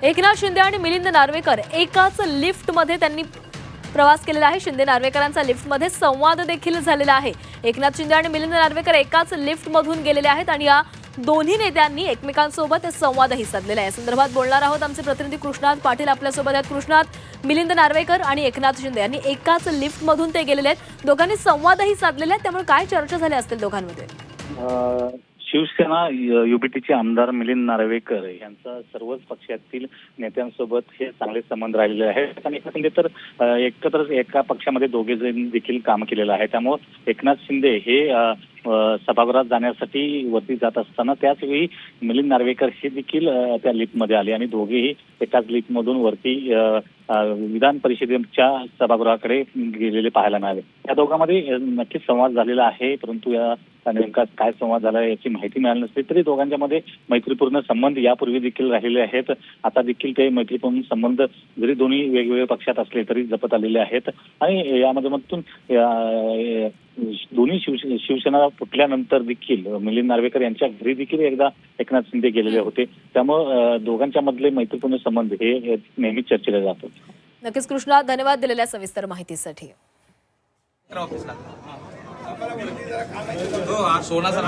एकनाथ शिंदे आणि मिलिंद नार्वेकर एकाच लिफ्टमध्ये त्यांनी प्रवास केलेला आहे। शिंदे नार्वेकरांचा लिफ्टमध्ये संवाद देखील झालेला आहे। एकनाथ शिंदे आणि मिलिंद नार्वेकर एकाच लिफ्टमधून गेलेले आहेत आणि या दोन्ही नेत्यांनी एकमेकांसोबत संवादही साधलेला आहे। या संदर्भात बोलणार आहोत आमचे प्रतिनिधी कृष्णात पाटील आपल्यासोबत आहेत। कृष्णात, मिलिंद नार्वेकर आणि एकनाथ शिंदे यांनी एकाच लिफ्टमधून ते गेलेले आहेत, दोघांनी संवादही साधलेला आहे, त्यामुळे काय चर्चा झाली असतील दोघांमध्ये? शिवसेना युबीटीचे आमदार मिलिंद नार्वेकर यांचा सर्वच पक्षातील नेत्यांसोबत हे चांगले संबंध राहिलेले आहेत आणि एकनाथ शिंदे तर एकत्र एका पक्षामध्ये दोघे जण देखील काम केलेलं आहे। त्यामुळे एकनाथ शिंदे हे सभागृहात जाण्यासाठी वरती जात असताना त्याच वेळी मिलिंद नार्वेकर हे देखील त्या लिफ्टमध्ये आले आणि दोघेही एकाच लिफ्टमधून वरती विधान परिषदेच्या सभागृहाकडे गेलेले पाहायला मिळाले। या दोघांमध्ये नक्कीच संवाद झालेला आहे, परंतु या नेमका काय संवाद झाला याची माहिती मिळाली नसली तरी दोघांच्यामध्ये मैत्रीपूर्ण संबंध यापूर्वी देखील राहिलेले आहेत। आता देखील ते मैत्रीपूर्ण संबंध जरी दोन्ही वेगवेगळ्या पक्षात असले तरी जपत आलेले आहेत आणि यामध्ये मधून दोन्ही शिवसेना फुटल्यानंतर देखील मिलिंद नार्वेकर यांच्या घरी देखील एकदा एकनाथ शिंदे गेलेले होते। त्यामुळे दोघांच्या मधले मैत्रीपूर्ण संबंध हे नेहमीच चर्चेला जातात। नक्कीच कृष्णा, धन्यवाद दिलेल्या सविस्तर माहितीसाठी। सोना सर